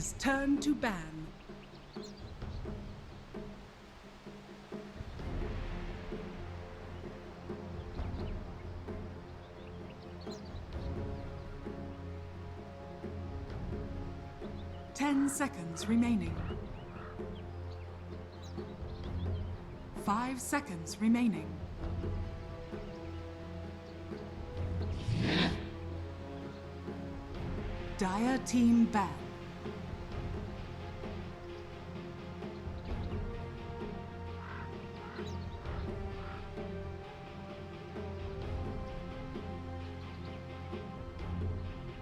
seconds. Turn to ban. Ten seconds remaining. 5 seconds remaining. Dire team ban.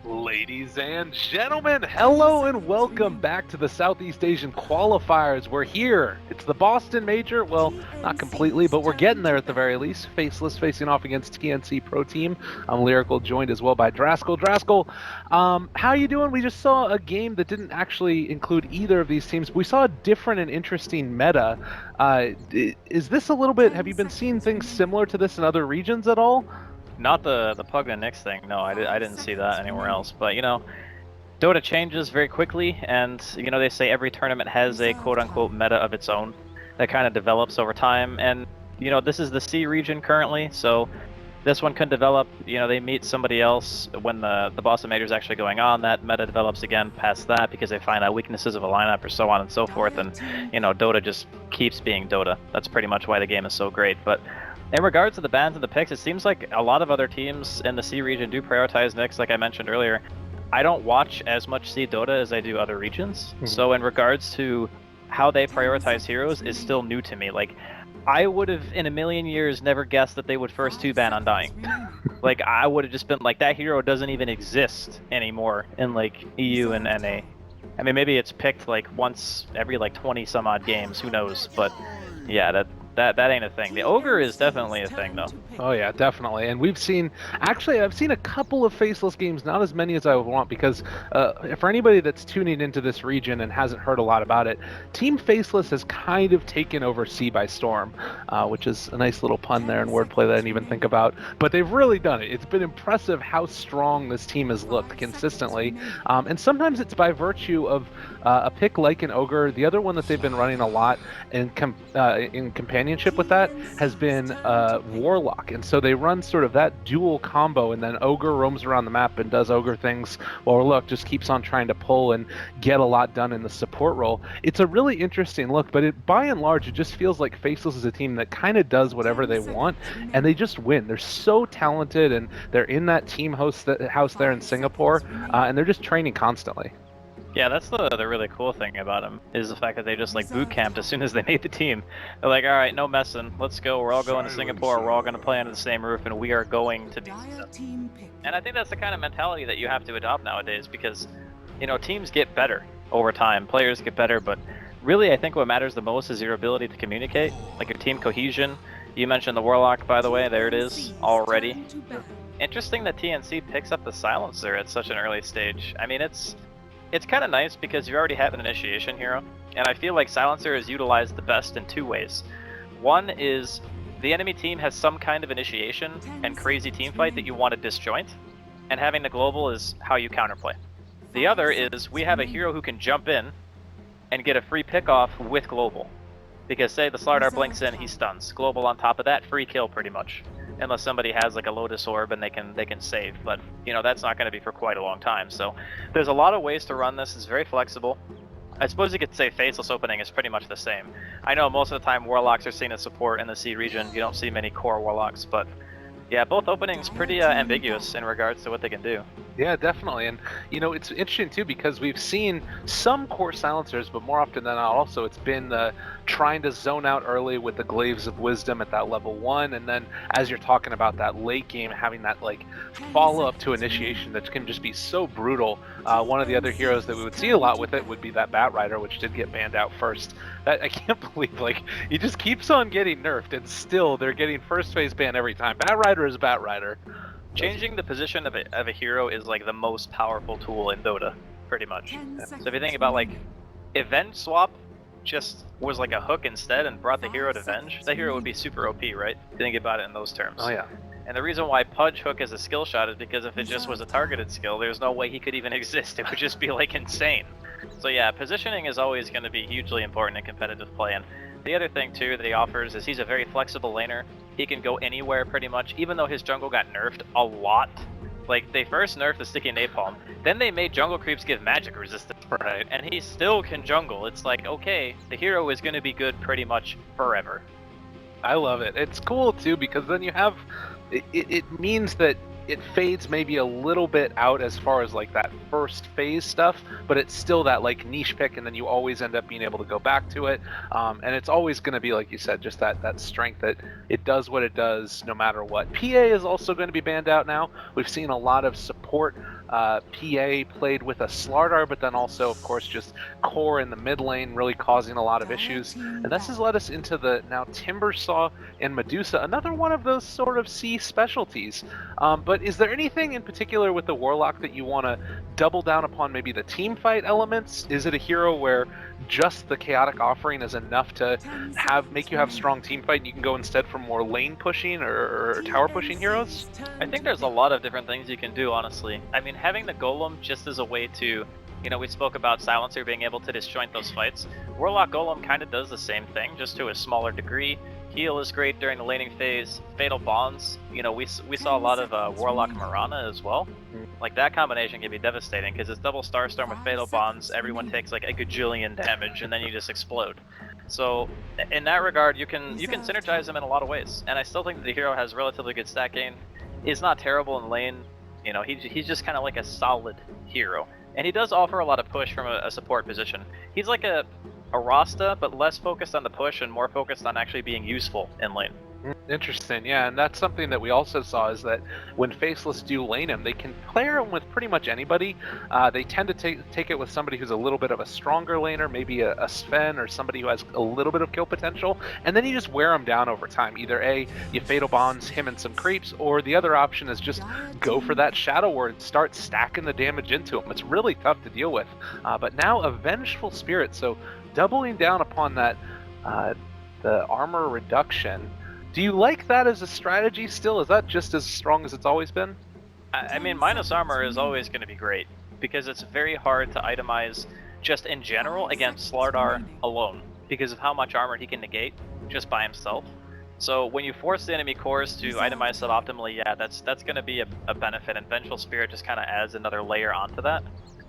Ladies and gentlemen, hello and welcome back to the Southeast Asian Qualifiers. We're here. It's the Boston Major. Well, not completely, but we're getting there at the very least. Faceless facing off against TNC Pro Team. I'm Lyrical, joined as well by Draskell. Draskell, how you doing? We just saw a game that didn't actually include either of these teams. We saw a different and interesting meta. Is this a little bit, have you been seeing things similar to this in other regions at all? Not the Pugna Nix thing, no, I didn't see that anywhere else. But, you know, Dota changes very quickly, and, you know, they say every tournament has a quote-unquote meta of its own that kind of develops over time. And, you know, this is the C region currently, so this one could develop. You know, they meet somebody else when the Boston Major is actually going on. That meta develops again past that because they find out weaknesses of a lineup or so on and so forth. And, you know, Dota just keeps being Dota. That's pretty much why the game is so great. But in regards to the bans and the picks, it seems like a lot of other teams in the C region do prioritize Nyx, like I mentioned earlier. I don't watch as much C Dota as I do other regions, so in regards to how they prioritize heroes is still new to me. Like, I would have in a million years never guessed that they would first 2-ban Undying. Like, I would have just been like, that hero doesn't even exist anymore in like EU and NA. I mean, maybe it's picked like once every like 20 some odd games, who knows, but yeah, that ain't a thing. The Ogre is definitely a thing, though. Oh yeah, definitely. And we've seen, actually, I've seen a couple of Faceless games, not as many as I would want, because for anybody that's tuning into this region and hasn't heard a lot about it, Team Faceless has kind of taken over C by storm, which is a nice little pun there and wordplay that I didn't even think about. But they've really done it. It's been impressive how strong this team has looked consistently. And sometimes it's by virtue of a pick like an Ogre. The other one that they've been running a lot in companionship with that has been Warlock, and so they run sort of that dual combo, and then Ogre roams around the map and does Ogre things, while Warlock just keeps on trying to pull and get a lot done in the support role. It's a really interesting look, but by and large, it just feels like Faceless is a team that kind of does whatever they want, and they just win. They're so talented, and they're in that team house there in Singapore, and they're just training constantly. Yeah, that's the really cool thing about them, is the fact that they just like boot camped as soon as they made the team. They're like, all right, no messing, let's go. We're all going to Singapore. We're all going to play under the same roof, and we are going to be stuff. And I think that's the kind of mentality that you have to adopt nowadays, because, you know, teams get better over time. Players get better, but really, I think what matters the most is your ability to communicate, like your team cohesion. You mentioned the Warlock, by the way. There it is already. Interesting that TNC picks up the Silencer at such an early stage. I mean, it's kind of nice because you already have an initiation hero, and I feel like Silencer is utilized the best in two ways. One is the enemy team has some kind of initiation and crazy team fight that you want to disjoint, and having the global is how you counterplay. The other is we have a hero who can jump in and get a free pickoff with global, because say the Slardar blinks in, he stuns. Global on top of that, free kill pretty much. Unless somebody has like a Lotus Orb and they can save, but you know that's not going to be for quite a long time. So there's a lot of ways to run this. It's very flexible. I suppose you could say Faceless opening is pretty much the same. I know most of the time Warlocks are seen as support in the C region. You don't see many core Warlocks, but yeah, both openings pretty ambiguous in regards to what they can do. Yeah, definitely. And, you know, it's interesting, too, because we've seen some core silencers, but more often than not, also, it's been trying to zone out early with the Glaives of Wisdom at that level 1, and then, as you're talking about that late game, having that, like, follow-up to initiation that can just be so brutal. One of the other heroes that we would see a lot with it would be that Bat Rider, which did get banned out first. That I can't believe, like, he just keeps on getting nerfed, and still, they're getting first phase ban every time. Bat Rider is Bat Rider. Changing the position of a hero is like the most powerful tool in Dota, pretty much. So if you think about like, if Venge Swap just was like a hook instead and brought the hero to Venge, that hero would be super OP, right? If you think about it in those terms. Oh yeah. And the reason why Pudge Hook is a skill shot is because if it just was a targeted skill, there's no way he could even exist. It would just be like insane. So yeah, positioning is always going to be hugely important in competitive play, and the other thing too that he offers is he's a very flexible laner. He can go anywhere pretty much, even though his jungle got nerfed a lot. Like, they first nerfed the sticky napalm, then they made jungle creeps give magic resistance, right? And he still can jungle. It's like, okay, the hero is going to be good pretty much forever. I love it. It's cool too because then you have, it means that it fades maybe a little bit out as far as like that first phase stuff, but it's still that like niche pick, and then you always end up being able to go back to it. And it's always going to be, like you said, just that strength that it does what it does no matter what. PA is also going to be banned out now. We've seen a lot of support PA played with a Slardar, but then also, of course, just core in the mid lane, really causing a lot of issues. And this has led us into the now Timbersaw and Medusa, another one of those sort of C specialties. But is there anything in particular with the Warlock that you want to double down upon, maybe the team fight elements? Is it a hero where just the chaotic offering is enough to make you have strong team fight and you can go instead for more lane pushing or tower pushing heroes? I think there's a lot of different things you can do, honestly. I mean, having the Golem just as a way to, you know, we spoke about Silencer being able to disjoint those fights. Warlock Golem kind of does the same thing, just to a smaller degree. Heal is great during the laning phase. Fatal Bonds, you know, we saw a lot of Warlock Mirana as well. Like, that combination can be devastating, because it's double Starstorm with Fatal Bonds, everyone takes like a gajillion damage, and then you just explode. So, in that regard, you can synergize them in a lot of ways. And I still think that the hero has relatively good stat gain. He's not terrible in lane. You know, he's just kind of like a solid hero. And he does offer a lot of push from a support position. He's like a Rasta, but less focused on the push and more focused on actually being useful in lane. Interesting, yeah, and that's something that we also saw is that when Faceless do lane him, they can pair him with pretty much anybody. They tend to take it with somebody who's a little bit of a stronger laner, maybe a Sven or somebody who has a little bit of kill potential, and then you just wear him down over time. Either you Fatal Bonds him and some creeps, or the other option is just go for that Shadow Word, start stacking the damage into him. It's really tough to deal with. But now a Vengeful Spirit, so doubling down upon that, the armor reduction. Do you like that as a strategy still? Is that just as strong as it's always been? I mean, minus armor is always going to be great, because it's very hard to itemize just in general against Slardar alone, because of how much armor he can negate just by himself. So when you force the enemy cores to itemize suboptimally, yeah, that's going to be a benefit, and Vengeful Spirit just kind of adds another layer onto that.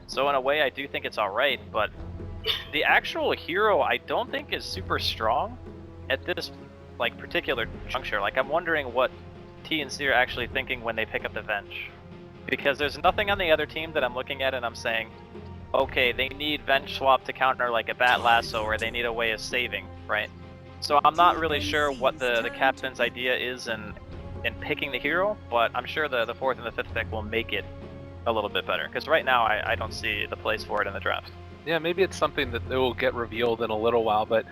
So in a way, I do think it's alright, but the actual hero I don't think is super strong at this like particular juncture. Like, I'm wondering what TNC are actually thinking when they pick up the Venge, because there's nothing on the other team that I'm looking at and I'm saying, okay, they need Venge swap to counter like a Bat Lasso, or they need a way of saving, right? So I'm not really sure what the captain's idea is in picking the hero, but I'm sure the 4th and the 5th pick will make it a little bit better, because right now I don't see the place for it in the draft. Yeah, maybe it's something that will get revealed in a little while, but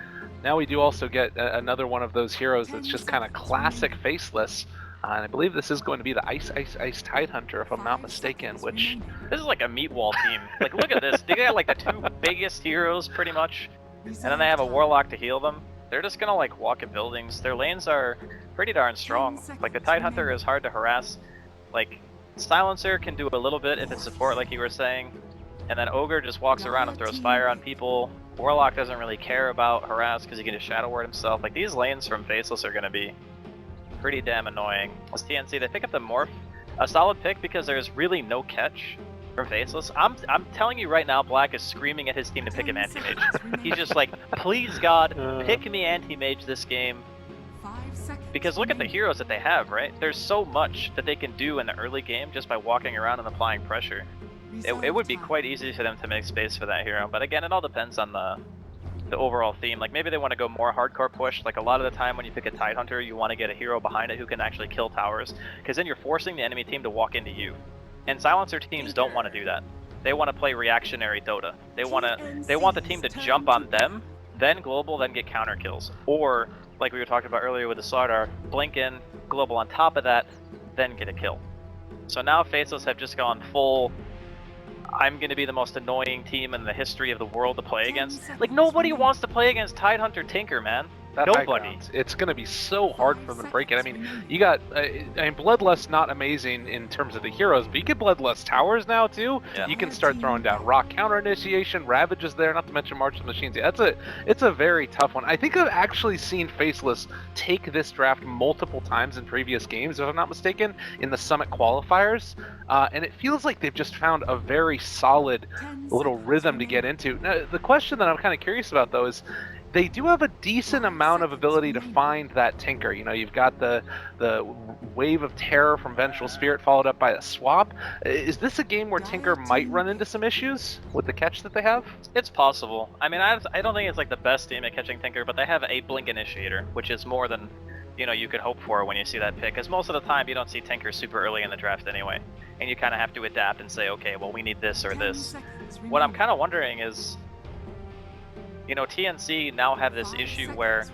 now we do also get another one of those heroes that's just kind of classic Faceless. And I believe this is going to be the Ice Tidehunter, if I'm not mistaken, which... This is like a meat wall team. Like, look at this. They got like the 2 biggest heroes, pretty much. And then they have a Warlock to heal them. They're just gonna like walk in buildings. Their lanes are pretty darn strong. Like, the Tidehunter is hard to harass. Like, Silencer can do a little bit if it's support, like you were saying. And then Ogre just walks around and throws fire on people. Warlock doesn't really care about harass because he can just Shadow Word himself. Like, these lanes from Faceless are going to be pretty damn annoying. As TNC, they pick up the Morph. A solid pick because there's really no catch from Faceless. I'm telling you right now, Black is screaming at his team to pick him Anti-Mage. He's just like, please God, pick me Anti-Mage this game. Because look at the heroes that they have, right? There's so much that they can do in the early game just by walking around and applying pressure. It would be quite easy for them to make space for that hero, but again, it all depends on the overall theme. Like, maybe they want to go more hardcore push. Like, a lot of the time when you pick a Tidehunter, you want to get a hero behind it who can actually kill towers, because then you're forcing the enemy team to walk into you. And Silencer teams don't want to do that. They want to play reactionary Dota. They want the team to jump on them, then global, then get counter kills. Or, like we were talking about earlier with the Slardar, blink in, global on top of that, then get a kill. So now Faceless have just gone full, I'm going to be the most annoying team in the history of the world to play against. Like, nobody wants to play against Tidehunter Tinker, man. That high Nobody. ground, it's going to be so hard for them to break it. I mean, you got, Bloodlust not amazing in terms of the heroes, but you get Bloodlust towers now too. Yeah. You can start throwing down rock counter initiation, Ravage is there, not to mention March of the Machines. Yeah, it's a very tough one. I think I've actually seen Faceless take this draft multiple times in previous games, if I'm not mistaken, in the Summit qualifiers, and it feels like they've just found a very solid little rhythm to get into. Now, the question that I'm kind of curious about though is, they do have a decent amount of ability to find that Tinker. You know, you've got the Wave of Terror from Vengeful Spirit followed up by a swap. Is this a game where Tinker might run into some issues with the catch that they have? It's possible. I mean, I don't think it's like the best team at catching Tinker, but they have a Blink Initiator, which is more than, you know, you could hope for when you see that pick. Because most of the time you don't see Tinker super early in the draft anyway, and you kind of have to adapt and say, okay, well, we need this or this. What I'm kind of wondering is, you know, TNC now have this issue where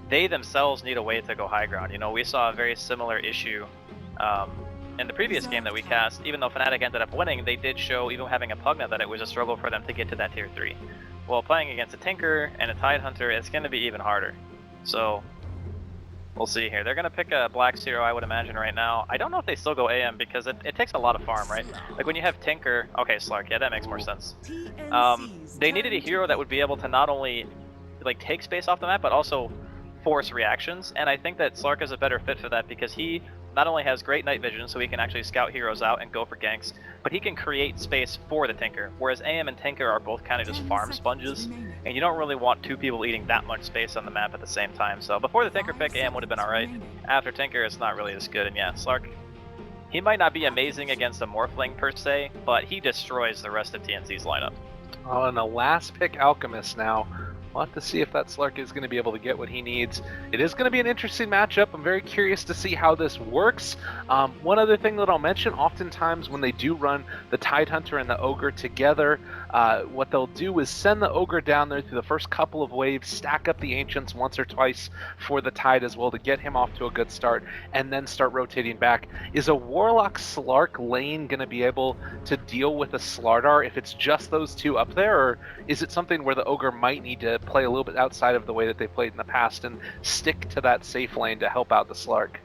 they themselves need a way to go high ground. You know, we saw a very similar issue in the previous game that we cast. Even though Fnatic ended up winning, they did show, even having a Pugna, that it was a struggle for them to get to that tier 3. Well, playing against a Tinker and a Tidehunter, it's going to be even harder. So, we'll see here. They're going to pick a Black Zero, I would imagine, right now. I don't know if they still go AM, because it takes a lot of farm, right? Like, when you have Tinker... Okay, Slark, yeah, that makes more sense. They needed a hero that would be able to not only, like, take space off the map, but also force reactions, and I think that Slark is a better fit for that, because he not only has great night vision, so he can actually scout heroes out and go for ganks, but he can create space for the Tinker, whereas AM and Tinker are both kind of just farm sponges, and you don't really want two people eating that much space on the map at the same time. So before the Tinker pick, AM would have been alright. After Tinker, it's not really as good, and yeah, Slark, he might not be amazing against a Morphling per se, but he destroys the rest of TNC's lineup. Oh, and the last pick, Alchemist now. We'll have to see if that Slark is going to be able to get what he needs. It is going to be an interesting matchup. I'm very curious to see how this works. One other thing that I'll mention, oftentimes when they do run the Tidehunter and the Ogre together, what they'll do is send the Ogre down there through the first couple of waves, stack up the Ancients once or twice for the Tide as well to get him off to a good start, and then start rotating back. Is a Warlock Slark lane going to be able to deal with a Slardar if it's just those two up there, or is it something where the Ogre might need to play a little bit outside of the way that they played in the past and stick to that safe lane to help out the Slark?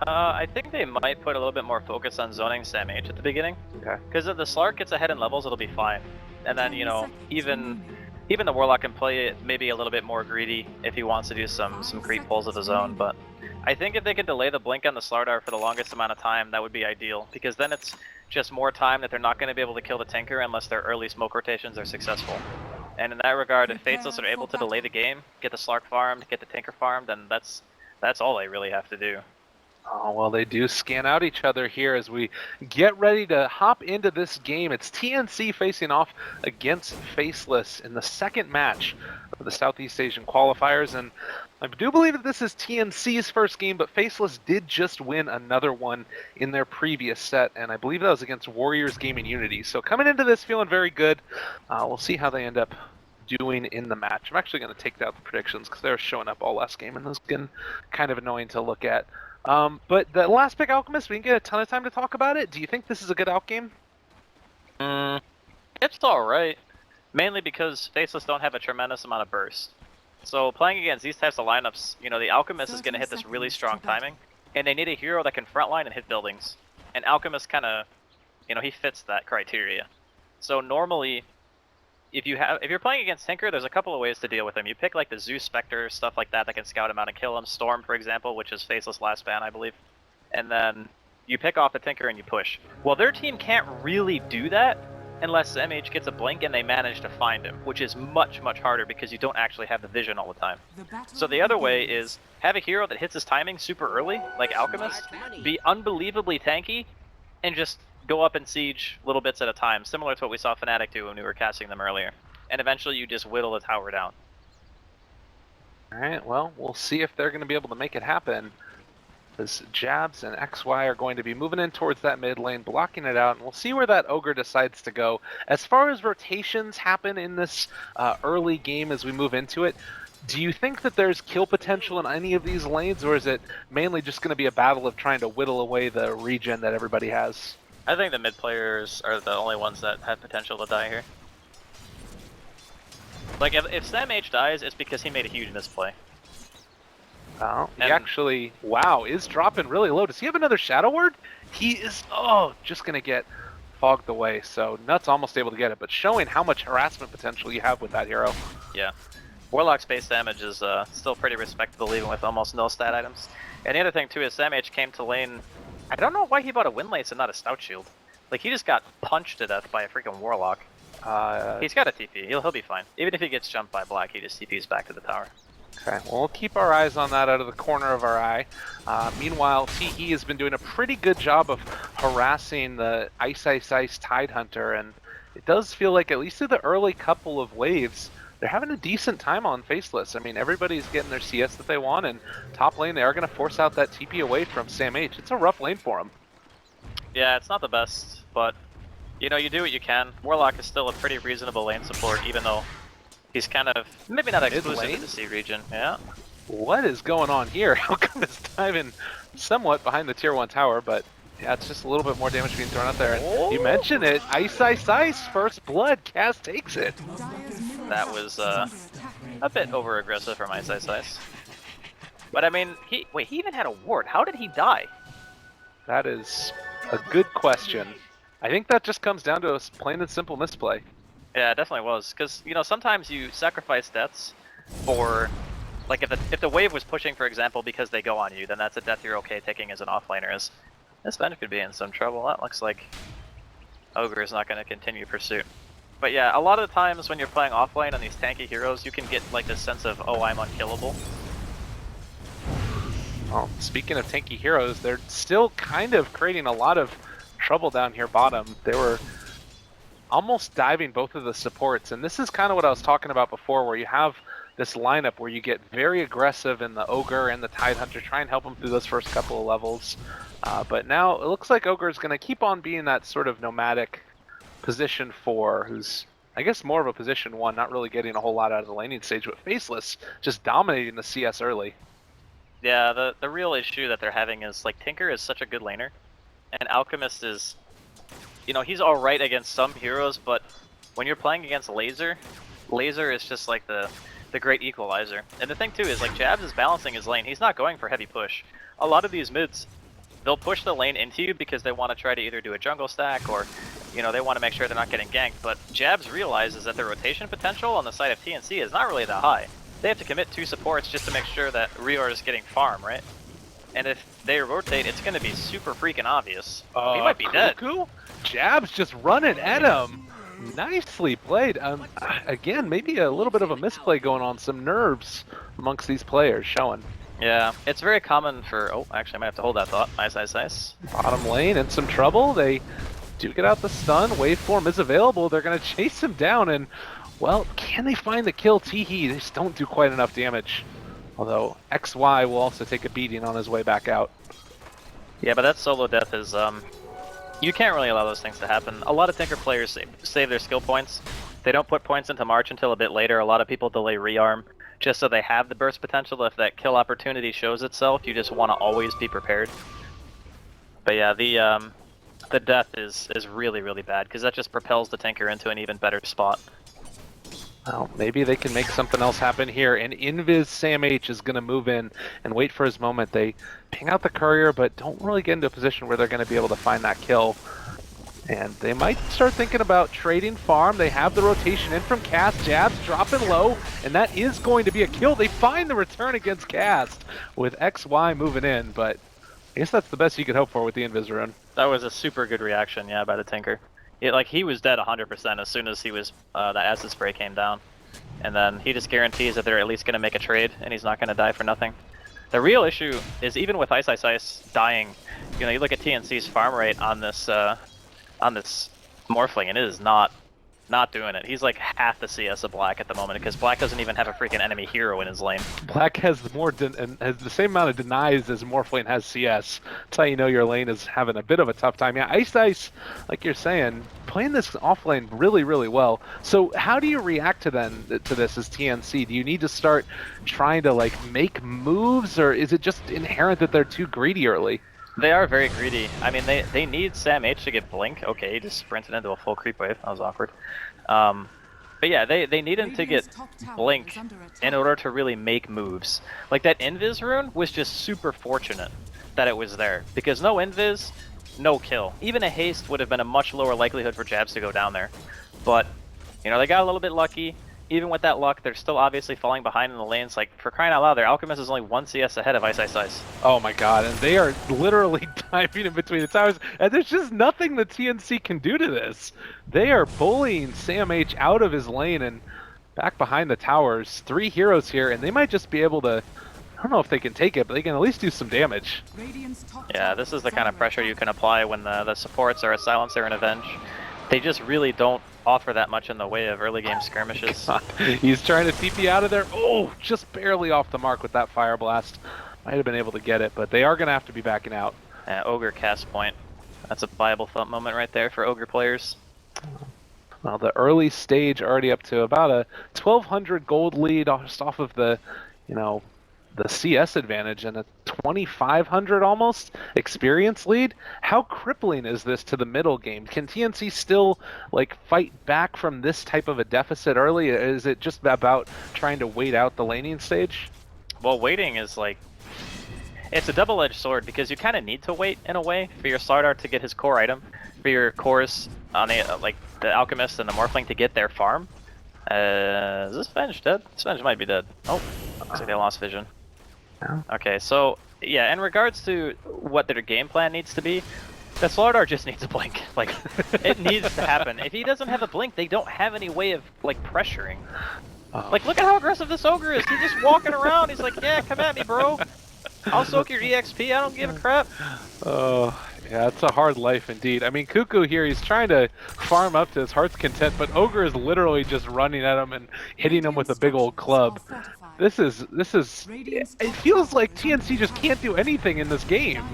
I think they might put a little bit more focus on zoning Sam H at the beginning. Okay. Because if the Slark gets ahead in levels, it'll be fine. And then, you know, even the Warlock can play it maybe a little bit more greedy if he wants to do some creep pulls of his own. But I think if they could delay the blink on the Slardar for the longest amount of time, that would be ideal. Because then it's just more time that they're not going to be able to kill the Tinker unless their early smoke rotations are successful. And in that regard, if Faceless are able to delay the game, get the Slark farmed, get the Tinker farmed, then that's all they really have to do. Oh, well, they do scan out each other here as we get ready to hop into this game. It's TNC facing off against Faceless in the second match of the Southeast Asian qualifiers. And I do believe that this is TNC's first game, but Faceless did just win another one in their previous set, and I believe that was against Warriors Gaming Unity. So coming into this feeling very good. We'll see how they end up doing in the match. I'm actually going to take out the predictions because they're showing up all last game, and those getting kind of annoying to look at. But the last pick, Alchemist, we didn't get a ton of time to talk about it. Do you think this is a good outgame? It's alright. Mainly because Faceless don't have a tremendous amount of burst. So playing against these types of lineups, you know, the Alchemist is going to hit this really strong timing, and they need a hero that can frontline and hit buildings. And Alchemist kind of, you know, he fits that criteria. So normally, if you're playing against Tinker, there's a couple of ways to deal with him. You pick like the Zeus Spectre, stuff like that can scout him out and kill him. Storm, for example, which is Faceless last ban, I believe. And then you pick off the Tinker and you push. Well, their team can't really do that unless MH gets a blink and they manage to find him, which is much, much harder because you don't actually have the vision all the time. So the other way is have a hero that hits his timing super early, like Alchemist, be unbelievably tanky, and just go up and siege little bits at a time, similar to what we saw Fnatic do when we were casting them earlier. And eventually you just whittle the tower down. Alright, well, we'll see if they're going to be able to make it happen. As Jabs and XY are going to be moving in towards that mid lane, blocking it out, and we'll see where that Ogre decides to go. As far as rotations happen in this early game as we move into it, do you think that there's kill potential in any of these lanes, or is it mainly just going to be a battle of trying to whittle away the regen that everybody has? I think the mid players are the only ones that have potential to die here. Like, if Sam H dies, it's because he made a huge misplay. Oh, he And- actually, wow, is dropping really low. Does he have another Shadow Word? He is, just going to get fogged away. So Nuts almost able to get it, but showing how much harassment potential you have with that hero. Yeah. Warlock's base damage is still pretty respectable, even with almost no stat items. And the other thing, too, is Sam H came to lane. I don't know why he bought a Windlace and not a Stout Shield. Like, he just got punched to death by a freaking Warlock. He's got a TP. He'll be fine. Even if he gets jumped by Black, he just TPs back to the tower. Okay, well, we'll keep our eyes on that out of the corner of our eye. Meanwhile, Teehee has been doing a pretty good job of harassing the Ice Tidehunter, and it does feel like, at least through the early couple of waves, they're having a decent time on Faceless. I mean, everybody's getting their CS that they want, and top lane, they are going to force out that TP away from Sam H. It's a rough lane for him. Yeah, it's not the best, but, you know, you do what you can. Warlock is still a pretty reasonable lane support, even though he's kind of, maybe not exclusive to the C region, yeah. What is going on here? How come it's diving somewhat behind the tier 1 tower, but yeah, it's just a little bit more damage being thrown out there. And you mentioned it, Ice, first blood, Cass takes it. That was a bit over-aggressive from Ice. But I mean, he even had a ward. How did he die? That is a good question. I think that just comes down to a plain and simple misplay. Yeah, it definitely was. Because, you know, sometimes you sacrifice deaths for, like, if the wave was pushing, for example, because they go on you, then that's a death you're okay taking as an offlaner. This Venge could be in some trouble. That looks like Ogre is not going to continue pursuit. But yeah, a lot of the times when you're playing offlane on these tanky heroes, you can get, like, this sense of, oh, I'm unkillable. Well, speaking of tanky heroes, they're still kind of creating a lot of trouble down here bottom. They were almost diving both of the supports, and this is kind of what I was talking about before, where you have this lineup where you get very aggressive in the Ogre and the Tidehunter, try and help them through those first couple of levels. But now it looks like Ogre is going to keep on being that sort of nomadic position 4, who's, I guess, more of a position 1, not really getting a whole lot out of the laning stage, but Faceless just dominating the CS early. Yeah, the real issue that they're having is, like, Tinker is such a good laner, and Alchemist is, you know, he's alright against some heroes, but when you're playing against Laser is just like the great equalizer. And the thing too is, like, Jabs is balancing his lane. He's not going for heavy push. A lot of these mids, they'll push the lane into you because they want to try to either do a jungle stack or, you know, they want to make sure they're not getting ganked. But Jabs realizes that the rotation potential on the side of TNC is not really that high. They have to commit 2 supports just to make sure that Rior is getting farm, right? And if they rotate, it's going to be super freaking obvious. He might be dead. Jabs just running at him. Nicely played. Again, maybe a little bit of a misplay going on. Some nerves amongst these players showing. Yeah, it's very common for... Oh, actually, I might have to hold that thought. Nice. Bottom lane in some trouble. They do get out the stun. Waveform is available. They're going to chase him down. And, well, can they find the kill? Teehee, they just don't do quite enough damage. Although XY will also take a beating on his way back out. Yeah, but that solo death is... You can't really allow those things to happen. A lot of Tinker players save their skill points. They don't put points into March until a bit later. A lot of people delay rearm just so they have the burst potential. If that kill opportunity shows itself, you just want to always be prepared. But yeah, the death is really, really bad because that just propels the Tinker into an even better spot. Well, maybe they can make something else happen here, and Invis Sam H is going to move in and wait for his moment. They ping out the courier, but don't really get into a position where they're going to be able to find that kill. And they might start thinking about trading farm. They have the rotation in from Cast. Jabs dropping low, and that is going to be a kill. They find the return against Cast with XY moving in, but I guess that's the best you could hope for with the Invis rune. That was a super good reaction, yeah, by the Tinker. Like, he was dead 100% as soon as he was that acid spray came down, and then he just guarantees that they're at least going to make a trade, and he's not going to die for nothing. The real issue is, even with Ice dying, you know, you look at TNC's farm rate on this Morphling, and it is not doing it. He's like half the CS of Black at the moment because Black doesn't even have a freaking enemy hero in his lane. Black has has the same amount of denies as Morphling has CS. That's how you know your lane is having a bit of a tough time. Yeah, Ice, like you're saying, playing this off lane really, really well. So how do you react to this as TNC? Do you need to start trying to, like, make moves, or is it just inherent that they're too greedy early? They are very greedy. I mean, they need Sam H to get Blink. Okay, he just sprinted into a full creep wave. That was awkward. But But yeah, they need him to get blink in order to really make moves. Like that invis rune was just super fortunate that it was there, because no invis, no kill. Even a haste would have been a much lower likelihood for jabs to go down there. But you know, they got a little bit lucky. Even with that luck, they're still obviously falling behind in the lanes. Like, for crying out loud, their Alchemist is only 1 CS ahead of Ice Ice Ice. Oh my god, and they are literally diving in between the towers, and there's just nothing the TNC can do to this. They are bullying Sam H out of his lane and back behind the towers. 3 heroes here, and they might just be able to, I don't know if they can take it, but they can at least do some damage. Yeah, this is the kind of pressure you can apply when the supports are a Silencer and Avenge. They just really don't offer that much in the way of early game skirmishes. God. He's trying to TP out of there. Oh, just barely off the mark with that Fire Blast. Might have been able to get it, but they are going to have to be backing out. Ogre cast point. That's a viable thump moment right there for Ogre players. Well, the early stage already up to about a 1,200 gold lead just off of the, you know, the CS advantage and a 2,500 almost experience lead. How crippling is this to the middle game? Can TNC still like fight back from this type of a deficit early? Is it just about trying to wait out the laning stage? Well, waiting is like, it's a double-edged sword, because you kind of need to wait in a way for your Slardar to get his core item, for your cores on the like the Alchemist and the Morphling to get their farm. Is this Venge dead? This Venge might be dead. Oh, looks like they lost vision. Okay, so yeah, in regards to what their game plan needs to be, the Slardar just needs a blink. Like, it needs to happen. If he doesn't have a blink, they don't have any way of like pressuring. Like, look at how aggressive this Ogre is. He's just walking around. He's like, yeah, come at me, bro. I'll soak your EXP. I don't give a crap. Oh, yeah, it's a hard life indeed. I mean, Cuckoo here, he's trying to farm up to his heart's content, but Ogre is literally just running at him and hitting him with a big old club. This is, it feels like TNC just can't do anything in this game.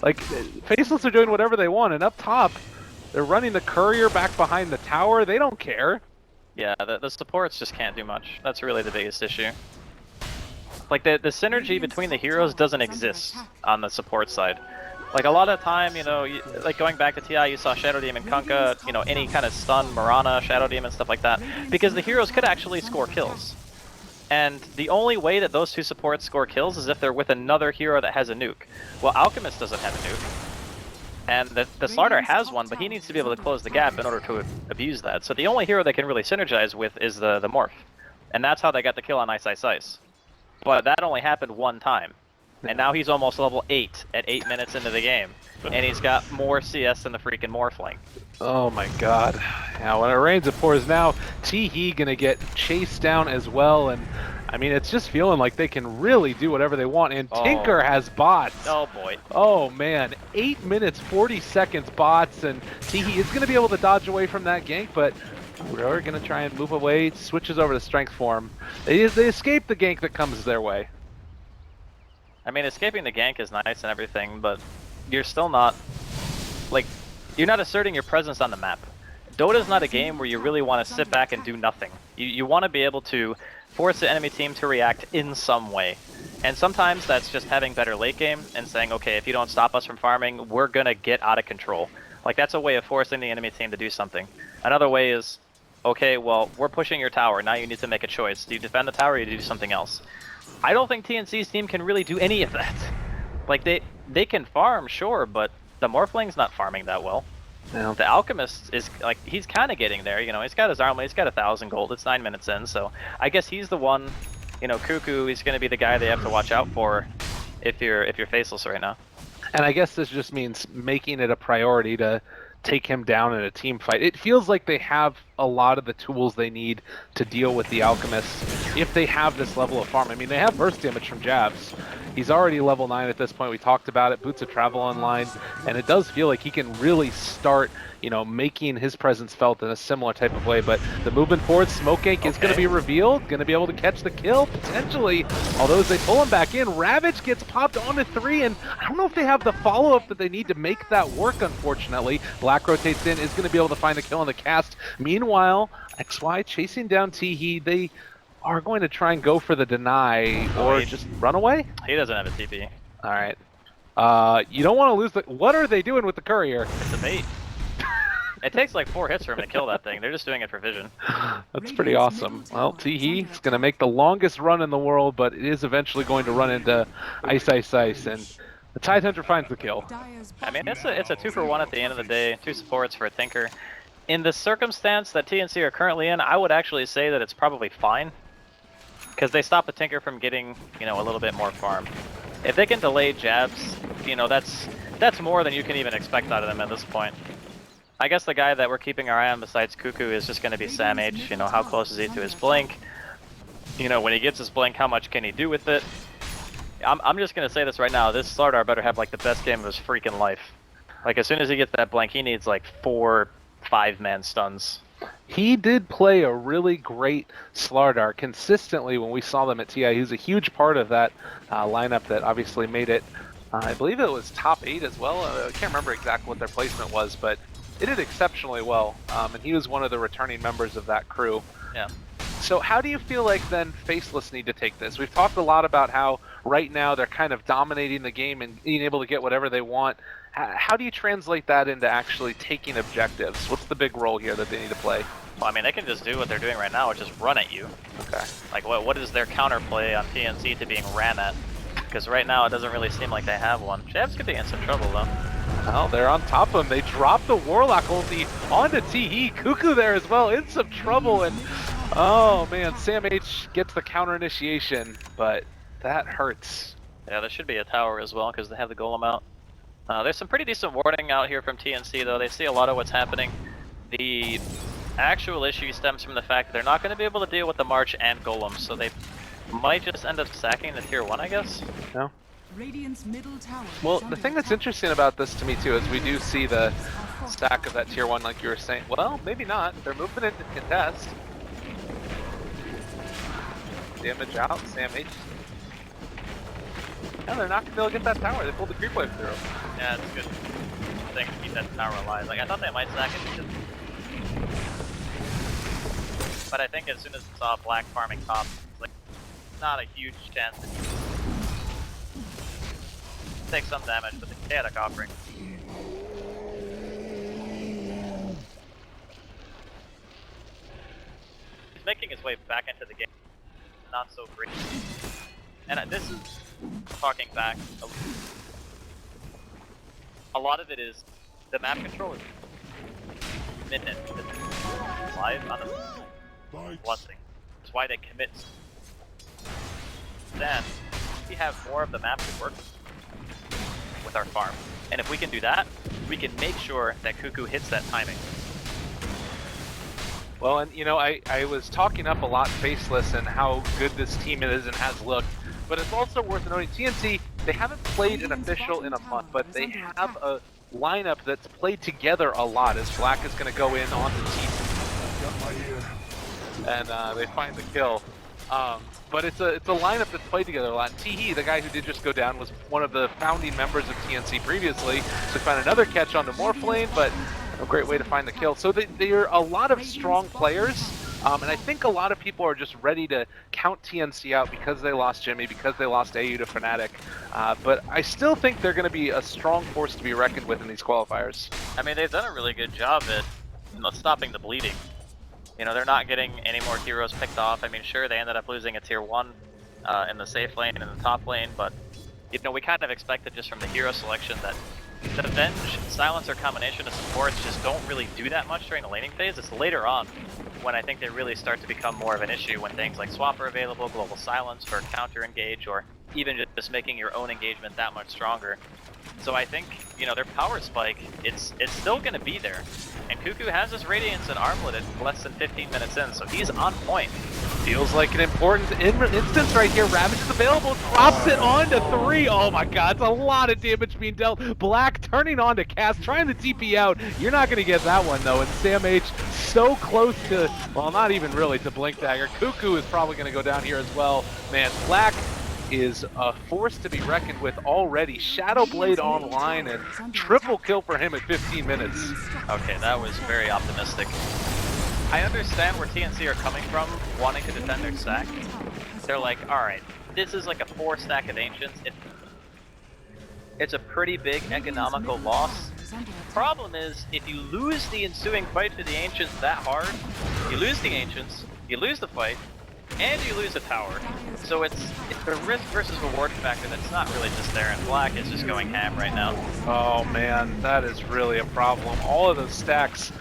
Like, Faceless are doing whatever they want, and up top, they're running the courier back behind the tower. They don't care. Yeah, the supports just can't do much. That's really the biggest issue. Like, the synergy between the heroes doesn't exist on the support side. Like, a lot of time, you know, like going back to TI, you saw Shadow Demon, Kunkka, you know, any kind of stun, Mirana, Shadow Demon, stuff like that, because the heroes could actually score kills. And the only way that those two supports score kills is if they're with another hero that has a nuke. Well, Alchemist doesn't have a nuke. And the Slardar has one, but he needs to be able to close the gap in order to abuse that. So the only hero they can really synergize with is the Morph. And that's how they got the kill on Ice Ice Ice. But that only happened one time. And now he's almost level 8 at 8 minutes into the game. And he's got more CS than the freaking Morphling. Oh my god. Yeah, when it rains it pours now. Teehee gonna get chased down as well, and I mean, it's just feeling like they can really do whatever they want, and Tinker has bots. Oh boy. Oh man, 8 minutes, 40 seconds bots, and Teehee is gonna be able to dodge away from that gank, but we're gonna try and move away, switches over to strength form. They escape the gank that comes their way. I mean, escaping the gank is nice and everything, but you're still not, like, you're not asserting your presence on the map. Dota's not a game where you really want to sit back and do nothing. You want to be able to force the enemy team to react in some way. And sometimes that's just having better late game and saying, okay, if you don't stop us from farming, we're going to get out of control. Like, that's a way of forcing the enemy team to do something. Another way is, okay, well, we're pushing your tower. Now you need to make a choice. Do you defend the tower or do you do something else? I don't think TNC's team can really do any of that. Like, they can farm, sure, but the Morphling's not farming that well. Yeah. The Alchemist is, like, he's kind of getting there, you know, he's got his armor, he's got 1,000 gold, it's 9 minutes in, so I guess he's the one, you know, Cuckoo, he's going to be the guy they have to watch out for if you're Faceless right now. And I guess this just means making it a priority to take him down in a team fight. It feels like they have a lot of the tools they need to deal with the Alchemist if they have this level of farm. I mean, they have burst damage from jabs. He's already level 9 at this point. We talked about it. Boots of Travel online, and it does feel like he can really start, you know, making his presence felt in a similar type of way. But the movement forward, Smoke Gank is going to be revealed, going to be able to catch the kill, potentially. Although as they pull him back in, Ravage gets popped onto 3, and I don't know if they have the follow-up that they need to make that work, unfortunately. Black rotates in, is going to be able to find the kill on the cast. Meanwhile, XY chasing down Teehee. They are going to try and go for the deny or just run away. He doesn't have a TP. All right. You don't want to lose the... What are they doing with the courier? It's a bait. It takes like 4 hits for him to kill that thing. They're just doing it for vision. That's pretty awesome. Well, Teehee is going to make the longest run in the world, but it is eventually going to run into Ice, and the Tide Hunter finds the kill. I mean, it's a 2-for-1 at the end of the day. 2 supports for a Tinker. In the circumstance that TNC are currently in, I would actually say that it's probably fine. Because they stop the Tinker from getting, you know, a little bit more farm. If they can delay jabs, you know, that's more than you can even expect out of them at this point. I guess the guy that we're keeping our eye on besides Cuckoo is just going to be Sam H. You know, how close is he to his blink? You know, when he gets his blink, how much can he do with it? I'm just going to say this right now. This Slardar better have, like, the best game of his freaking life. Like, as soon as he gets that blink, he needs, like, 4 5-man stuns. He did play a really great Slardar consistently when we saw them at TI. He was a huge part of that lineup that obviously made it, I believe it was top 8 as well. I can't remember exactly what their placement was, but it did exceptionally well, and he was one of the returning members of that crew. Yeah. So how do you feel like then Faceless need to take this? We've talked a lot about how right now they're kind of dominating the game and being able to get whatever they want. How do you translate that into actually taking objectives? What's the big role here that they need to play? Well, I mean, they can just do what they're doing right now, which is run at you. Okay. Like, what is their counterplay on TNC to being ran at? Because right now it doesn't really seem like they have one. Jabs could be in some trouble, though. Well, they're on top of him. They dropped the Warlock ulti onto Teehee. Cuckoo there as well, in some trouble, and oh man, Sam H gets the counter initiation, but that hurts. Yeah, there should be a tower as well, because they have the golem out. There's some pretty decent warding out here from TNC, though. They see a lot of what's happening. The actual issue stems from the fact that they're not going to be able to deal with the March and golems, so they might just end up sacking the tier 1, I guess. No. Radiant's middle tower Well, is the under thing that's attack. interesting about this to me too is we do see the stack of that tier 1 like you were saying. Well, maybe not. They're moving into contest. Damage out, Sam H. And they're not going to be able to get that tower. They pulled the creep wave through. Yeah, it's a good thing to keep that tower alive. Like, I thought they might sack it because... But I think as soon as it saw Black farming top, it's like, not a huge chance that you take some damage, but the chaotic offering. He's making his way back into the game. Not so great. And this is talking back a lot of it is the map control is commitment live on the blessing. That's why they commit. Then we have more of the map to work with our farm. And if we can do that, we can make sure that Cuckoo hits that timing. Well, and you know, I was talking up a lot Faceless and how good this team is and has looked, but it's also worth noting TNC, they haven't played an official in a month, but they have a lineup that's played together a lot as Black is going to go in on the team. And they find the kill. But it's a lineup that's played together a lot. And Teehee, the guy who did just go down, was one of the founding members of TNC previously, so found another catch onto Morphlane, but a great way to find the kill. So they're a lot of strong players, and I think a lot of people are just ready to count TNC out because they lost Jimmy, because they lost AU to Fnatic, but I still think they're going to be a strong force to be reckoned with in these qualifiers. I mean, they've done a really good job at stopping the bleeding. You know, they're not getting any more heroes picked off. I mean, sure, they ended up losing a tier 1 in the safe lane and in the top lane, but, you know, we kind of expected just from the hero selection that the Venge, Silencer combination of supports just don't really do that much during the laning phase. It's later on when I think they really start to become more of an issue when things like Swap are available, Global Silence for counter engage, or even just making your own engagement that much stronger. So I think, you know, their power spike, it's still going to be there. And Cuckoo has his Radiance and Armlet at less than 15 minutes in, so he's on point. Feels like an important instance right here. Ravage is available, drops it on to 3. Oh my god, it's a lot of damage being dealt. Black turning on to Cast, trying to TP out. You're not going to get that one though, and Sam H so close to, well, not even really to Blink Dagger. Cuckoo is probably going to go down here as well. Man, Black is a force to be reckoned with already. Shadow Blade online and triple kill for him at 15 minutes. Okay, that was very optimistic. I understand where TNC are coming from, wanting to defend their stack. They're like, alright, this is like a 4 stack of Ancients. It's a pretty big economical loss Problem is, if you lose the ensuing fight to the Ancients that hard, you lose the Ancients, you lose the fight, and you lose a tower. So it's the risk versus reward factor that's not really just there, and Black is just going ham right now. Oh man, that is really a problem. All of those stacks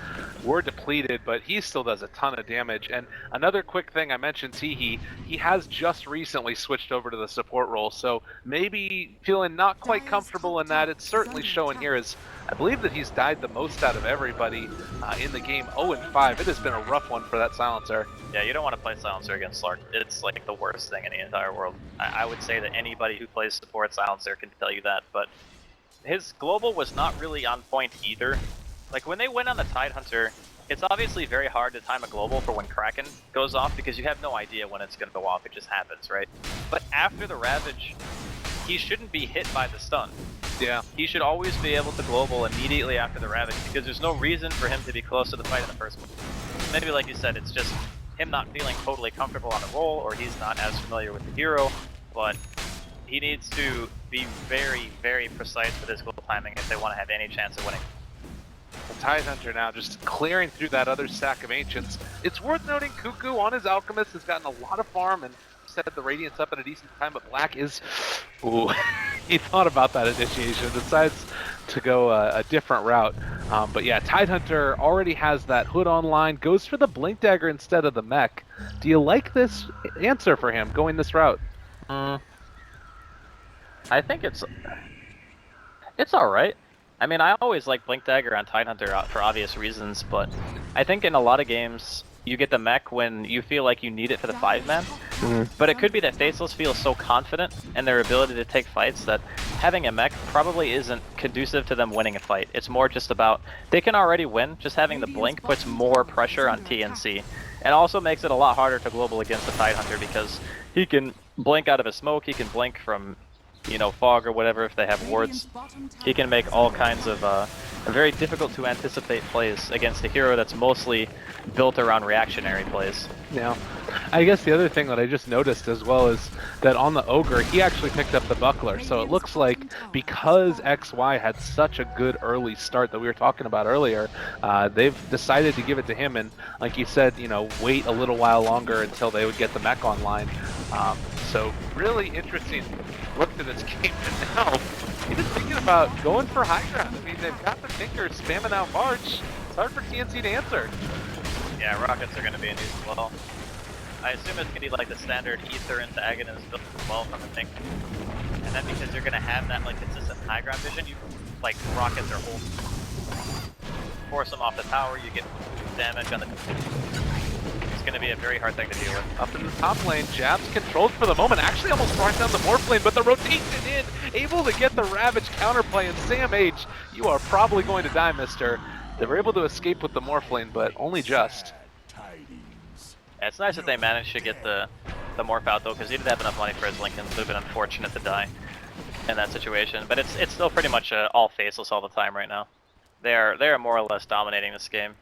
were depleted, but he still does a ton of damage. And another quick thing, I mentioned Teehee, he has just recently switched over to the support role, so maybe feeling not quite comfortable in that. It's certainly showing here as I believe that he's died the most out of everybody in the game. 0-5. It has been a rough one for that Silencer. Yeah, you don't want to play Silencer against Slark. It's like the worst thing in the entire world. I would say that anybody who plays support Silencer can tell you that, but his global was not really on point either. Like, when they went on the Tidehunter, it's obviously very hard to time a global for when Kraken goes off because you have no idea when it's going to go off. It just happens, right? But after the Ravage, he shouldn't be hit by the stun. Yeah. He should always be able to global immediately after the Ravage because there's no reason for him to be close to the fight in the first place. Maybe, like you said, it's just him not feeling totally comfortable on the role, or he's not as familiar with the hero, but he needs to be very, very precise with his global timing if they want to have any chance of winning. The Tidehunter now just clearing through that other stack of Ancients. It's worth noting Cuckoo on his Alchemist has gotten a lot of farm and set the Radiance up at a decent time, but Black is... Ooh, he thought about that initiation, decides to go a different route. But yeah, Tidehunter already has that hood online, goes for the Blink Dagger instead of the mech. Do you like this answer for him, going this route? I think it's alright. I mean, I always like Blink Dagger on Tidehunter for obvious reasons, but I think in a lot of games, you get the mech when you feel like you need it for the 5-man. But it could be that Faceless feels so confident in their ability to take fights that having a mech probably isn't conducive to them winning a fight. It's more just about, they can already win, just having the blink puts more pressure on TNC. And also makes it a lot harder to global against the Tidehunter because he can blink out of a smoke, he can blink from, you know, fog or whatever if they have wards. He can make all kinds of very difficult to anticipate plays against a hero that's mostly built around reactionary plays. Yeah. I guess the other thing that I just noticed as well is that on the Ogre, he actually picked up the Buckler. So it looks like because XY had such a good early start that we were talking about earlier, they've decided to give it to him and, like you said, you know, wait a little while longer until they would get the mech online. So really interesting look to this game. And now, even thinking about going for high ground. I mean, they've got the Tinker spamming out March. It's hard for TNC to answer. Yeah, rockets are going to be in these as well. I assume it's going to be like the standard Ether antagonist built as well from the Tinker. And then because you're going to have that like consistent high ground vision, you like rockets are holding. Force them off the tower, you get damage on the... It's going to be a very hard thing to deal with. Up in the top lane, Jabs controlled for the moment, actually almost brought down the Morph lane, but the rotation in, able to get the Ravage counterplay, and Sam H, you are probably going to die, mister. They were able to escape with the Morph lane, but only just. Yeah, it's nice that they managed to get the Morph out though, because he didn't have enough money for his Lincoln, so it would have been unfortunate to die in that situation. But it's still pretty much all Faceless all the time right now. They are more or less dominating this game.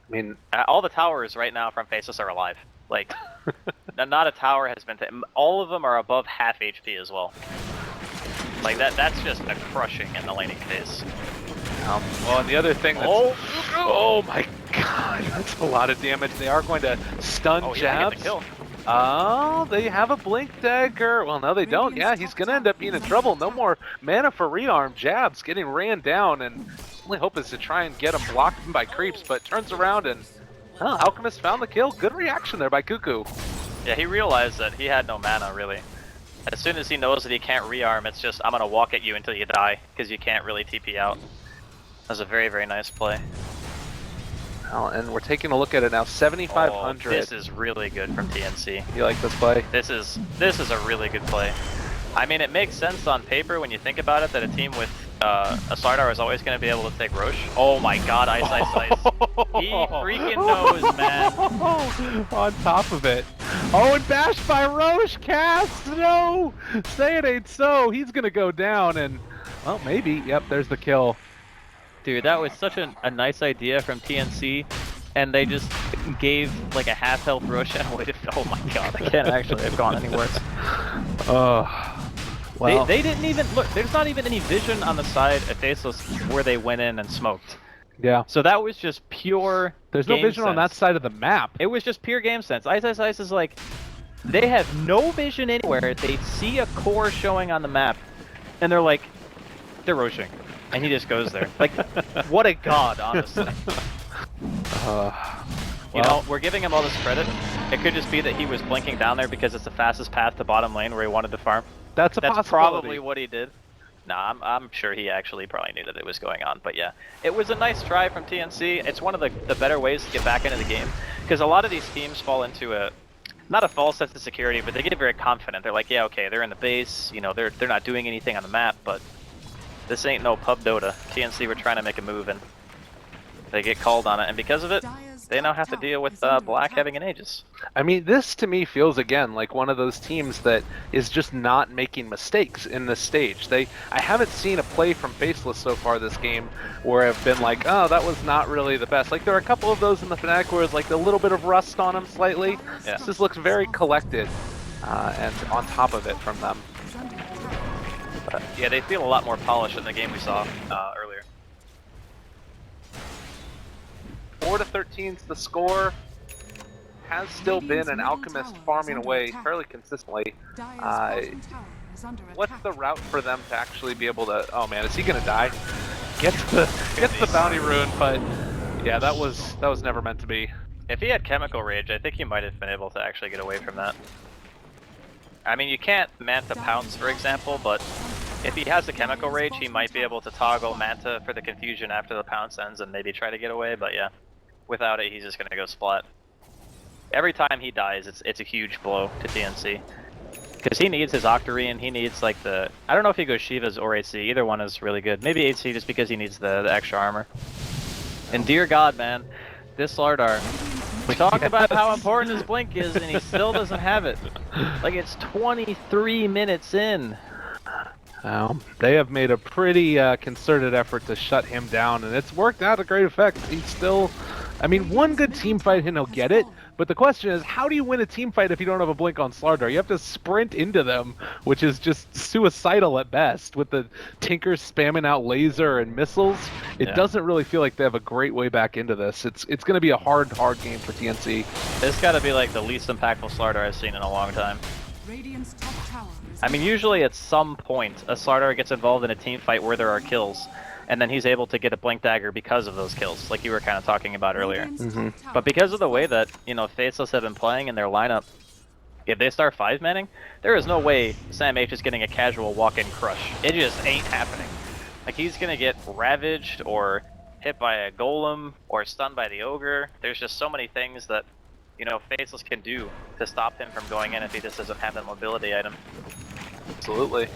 I mean, all the towers right now from Faceless are alive. Like, not a tower has been... all of them are above half HP as well. Like, that's just a crushing in the laning phase. Well, and the other thing that's... Oh my god, that's a lot of damage. They are going to stun Jabs. Oh, they have a Blink Dagger. Well, no, they don't. Yeah, he's going to end up being in trouble. No more mana for rearm. Jabs getting ran down, and only hope is to try and get him blocked by creeps, but turns around and Alchemist found the kill. Good reaction there by Cuckoo. Yeah, he realized that he had no mana, really. As soon as he knows that he can't rearm, it's just, I'm going to walk at you until you die, because you can't really TP out. That was a very, very nice play. Well, and we're taking a look at it now, 7,500. Oh, this is really good from TNC. You like this play? This is a really good play. I mean, it makes sense on paper when you think about it that a team with a Slardar is always going to be able to take Roche. Oh my god, Ice. He freaking knows, man. On top of it. Oh, and bashed by Roche. Cast! No! Say it ain't so. He's going to go down and, well, maybe. Yep, there's the kill. Dude, that was such a nice idea from TNC, and they just gave like a half health Roche and waited. Oh my god, I can't actually have gone any worse. Well, They didn't even look. There's not even any vision on the side of Faceless where they went in and smoked. yeah. So that was just pure. There's no game vision on sense. that side of the map. It was just pure game sense. Ice is like, they have no vision anywhere. They see a core showing on the map, and they're like, they're roaching, and he just goes there. Like, what a god, honestly. You know, we're giving him all this credit. It could just be that he was blinking down there because it's the fastest path to bottom lane where he wanted to farm. That's That's probably what he did. Nah, I'm sure he actually probably knew that it was going on, but yeah. It was a nice try from TNC. It's one of the better ways to get back into the game, because a lot of these teams fall into a, not a false sense of security, but they get very confident. They're like, yeah, okay, they're in the base, you know, they're not doing anything on the map, but this ain't no pub Dota. TNC were trying to make a move, and they get called on it, and because of it, they now have to deal with Black having an Aegis. I mean, this to me feels again like one of those teams that is just not making mistakes in this stage. I haven't seen a play from Faceless so far this game where I've been like, oh, that was not really the best. Like, there are a couple of those in the Fnatic where it's like a little bit of rust on them slightly. Yeah. This looks very collected and on top of it from them. But yeah, they feel a lot more polished than the game we saw earlier. 4-13's the score. Has still been an Alchemist farming away fairly consistently. What's the route for them to actually be able to? Oh man, is he gonna die? Gets the bounty rune, but yeah, that was never meant to be. If he had Chemical Rage, I think he might have been able to actually get away from that. I mean, you can't Manta Pounce, for example, but if he has the Chemical Rage, he might be able to toggle Manta for the confusion after the Pounce ends and maybe try to get away, but yeah. Without it, he's just gonna go splat. Every time he dies, it's a huge blow to TNC. Because he needs his Octarine, he needs like the... I don't know if he goes Shivas or 8C, either one is really good. Maybe 8C just because he needs the extra armor. And dear god, man, this Slardar, we talked about how important his blink is and he still doesn't have it. Like, it's 23 minutes in. They have made a pretty concerted effort to shut him down, and it's worked out to great effect. He's still... I mean, one good team fight and he'll get it, but the question is, how do you win a team fight if you don't have a blink on Slardar? You have to sprint into them, which is just suicidal at best, with the Tinkers spamming out laser and missiles. It doesn't really feel like they have a great way back into this. It's going to be a hard game for TNC. This got to be like the least impactful Slardar I've seen in a long time. I mean, usually at some point, a Slardar gets involved in a team fight where there are kills, and then he's able to get a blink dagger because of those kills, like you were kind of talking about earlier. But because of the way that, you know, Faceless have been playing in their lineup, if they start 5-manning, there is no way Sam H is getting a casual walk-in crush. It just ain't happening. Like, he's gonna get ravaged, or hit by a golem, or stunned by the ogre. There's just so many things that, you know, Faceless can do to stop him from going in if he just doesn't have that mobility item. Absolutely.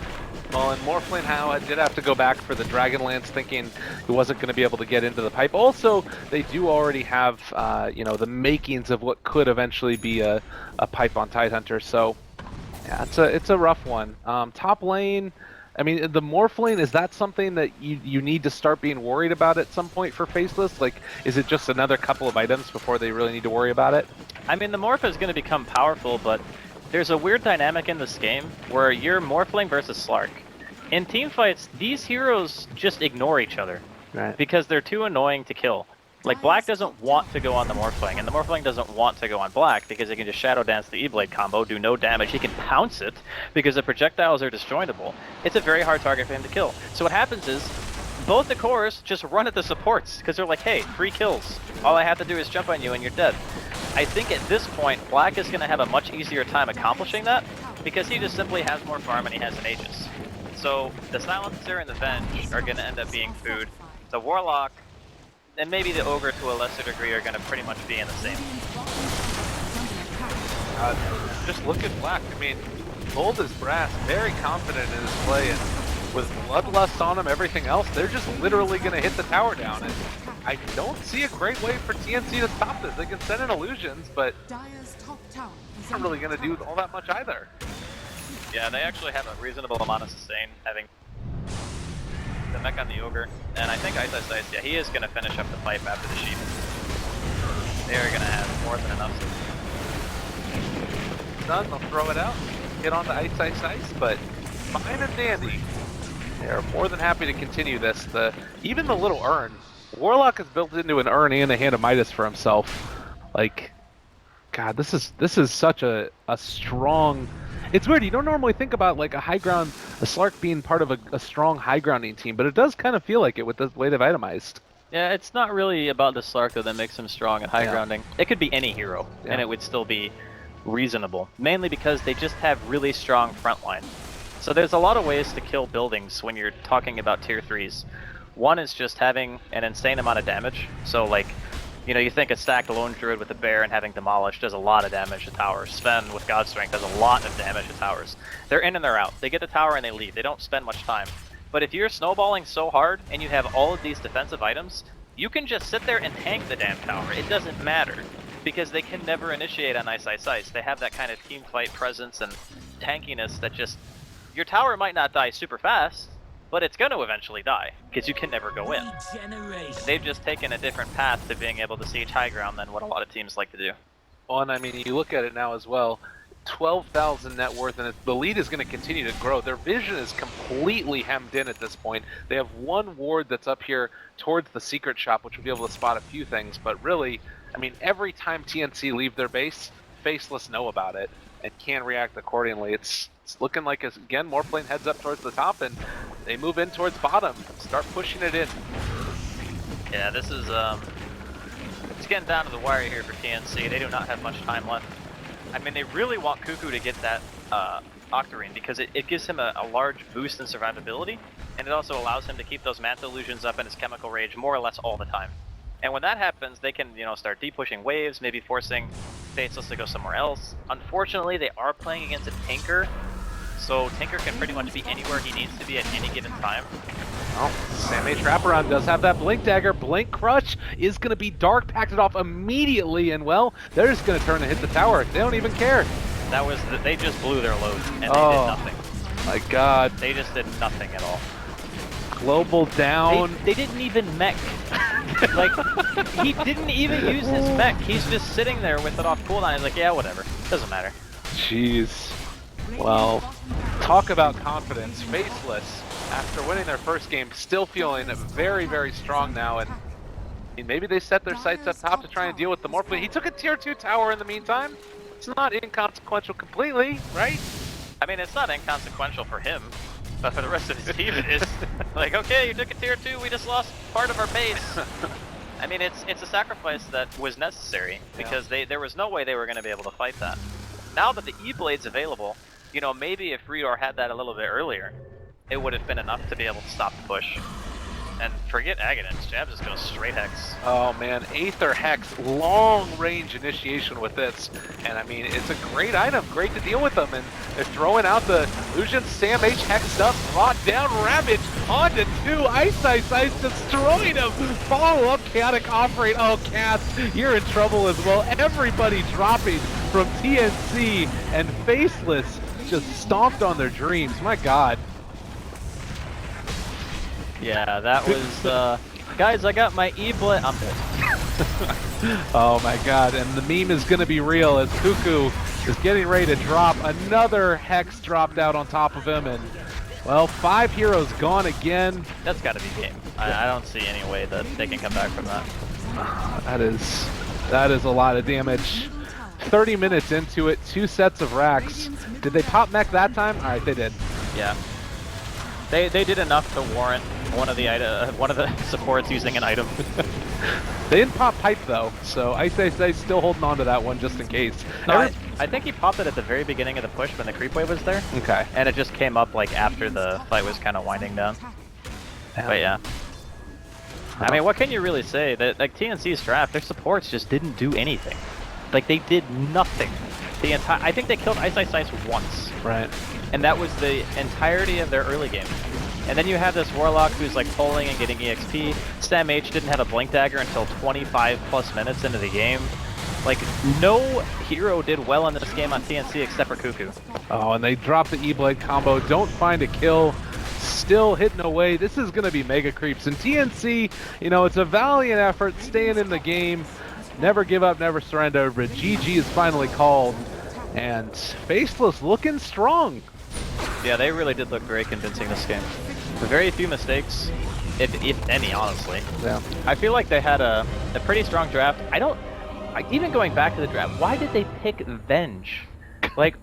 Well, and Morphling How did have to go back for the Dragonlance, thinking he wasn't going to be able to get into the pipe. Also, they do already have, you know, the makings of what could eventually be a pipe on Tidehunter. So, yeah, it's a rough one. Top lane, I mean, the Morphling, is that something that you need to start being worried about at some point for Faceless? Like, is it just another couple of items before they really need to worry about it? I mean, the Morph is going to become powerful, but there's a weird dynamic in this game where you're Morphling versus Slark. In teamfights, these heroes just ignore each other because they're too annoying to kill. Like, Black doesn't want to go on the Morphling, and the Morphling doesn't want to go on Black because he can just Shadow Dance the E-Blade combo, do no damage. He can pounce it because the projectiles are disjointable. It's a very hard target for him to kill. So what happens is, both the cores just run at the supports because they're like, hey, 3 kills. All I have to do is jump on you and you're dead. I think at this point, Black is going to have a much easier time accomplishing that because he just simply has more farm and he has an Aegis. So the Silencer and the Venge are going to end up being food. The Warlock and maybe the Ogre to a lesser degree are going to pretty much be in the same. Just look at Black. I mean, bold as brass, very confident in his play, and with Bloodlust on him, everything else, they're just literally going to hit the tower down. And I don't see a great way for TNC to stop this. They can send in illusions, but it's not really going to do all that much either. Yeah, they actually have a reasonable amount of sustain, having the mech on the Ogre. And I think Ice, yeah, he is going to finish up the pipe after the sheep. They are going to have more than enough. Done, they'll throw it out, get on the Ice, but fine and dandy. They're more than happy to continue this. Even the little urn. Warlock is built into an urn and a Hand of Midas for himself. Like, God, this is such a strong... It's weird, you don't normally think about like a Slark being part of a strong high grounding team, but it does kind of feel like it with the way they've itemized. Yeah, it's not really about the Slark though that makes him strong at high grounding. It could be any hero, and it would still be reasonable. Mainly because they just have really strong frontline. So there's a lot of ways to kill buildings when you're talking about tier 3s. One is just having an insane amount of damage. So like, you know, you think a stacked Lone Druid with a Bear and having Demolished does a lot of damage to towers. Sven with God Strength does a lot of damage to towers. They're in and they're out. They get the tower and they leave. They don't spend much time. But if you're snowballing so hard and you have all of these defensive items, you can just sit there and tank the damn tower. It doesn't matter. Because they can never initiate on Ice Ice Ice. They have that kind of team fight presence and tankiness that just... Your tower might not die super fast, but it's going to eventually die, because you can never go in. They've just taken a different path to being able to siege high ground than what a lot of teams like to do. Well, and I mean, you look at it now as well, 12,000 net worth, and the lead is going to continue to grow. Their vision is completely hemmed in at this point. They have one ward that's up here towards the secret shop, which will be able to spot a few things, but really, I mean, every time TNC leave their base, Faceless know about it and can react accordingly. It's looking like, again, Morphling heads up towards the top, and they move in towards bottom, start pushing it in. Yeah, this is, it's getting down to the wire here for TNC. They do not have much time left. I mean, they really want Cuckoo to get that Octarine, because it gives him a large boost in survivability, and it also allows him to keep those Manta Illusions up in his Chemical Rage more or less all the time. And when that happens, they can, you know, start deep-pushing waves, maybe forcing Faceless to go somewhere else. Unfortunately, they are playing against a Tinker, so Tinker can pretty much be anywhere he needs to be at any given time. Well, Sam H. Wraparound does have that Blink Dagger. Blink Crush is going to be Dark Pacted off immediately, and well, they're just going to turn and hit the tower. They don't even care. That was, they just blew their load, and they did nothing. My God. They just did nothing at all. Global down. They didn't even mech. Like, he didn't even use his mech. He's just sitting there with it off cooldown. He's like, yeah, whatever. Doesn't matter. Jeez. Well, talk about confidence. Faceless, after winning their first game, still feeling very, very strong now. And I mean, maybe they set their sights up top to try and deal with the Morphling. He took a tier 2 tower in the meantime. It's not inconsequential completely, right? I mean, it's not inconsequential for him. But for the rest of his team, it is. Like, okay, you took a tier 2, we just lost part of our base. I mean, it's a sacrifice that was necessary, because there was no way they were going to be able to fight that. Now that the E-Blade's available, you know, maybe if Redor had that a little bit earlier, it would have been enough to be able to stop the push. And forget Aghanim, Jab just goes straight Hex. Oh man, Aether Hex, long range initiation with this. And I mean, it's a great item, great to deal with them. And they're throwing out the illusion. Sam H hexed up, brought down Ravage onto 2. Ice Ice Ice destroyed him. Follow up Chaotic Offering. Oh, Cass, you're in trouble as well. Everybody dropping from TNC, and Faceless just stomped on their dreams. My God. Yeah, that was, guys, I got my E-Blade. I'm dead. Oh my God, and the meme is going to be real as Cuckoo is getting ready to drop. Another Hex dropped out on top of him, and, well, 5 heroes gone again. That's got to be game. I don't see any way that they can come back from that. That is a lot of damage. 30 minutes into it, 2 sets of racks. Did they pop mech that time? All right, they did. Yeah. They did enough to warrant one of the supports using an item. They didn't pop pipe though, so Ice Ice Ice still holding on to that one just in case. No, I think he popped it at the very beginning of the push when the creep wave was there. Okay. And it just came up like after the fight was kind of winding down. But yeah. I mean, what can you really say? That like TNC's draft, their supports just didn't do anything. Like they did nothing. I think they killed Ice Ice Ice once. Right. And that was the entirety of their early game. And then you have this Warlock who's like pulling and getting EXP. Sam H didn't have a Blink Dagger until 25 plus minutes into the game. Like, no hero did well in this game on TNC except for Cuckoo. Oh, and they drop the E-Blade combo, don't find a kill, still hitting away. This is going to be mega creeps. And TNC, you know, it's a valiant effort staying in the game. Never give up, never surrender, but GG is finally called. And Faceless looking strong. Yeah, they really did look very convincing this game. Very few mistakes, if any, honestly. Yeah. I feel like they had a pretty strong draft. Even going back to the draft, why did they pick Venge? Like,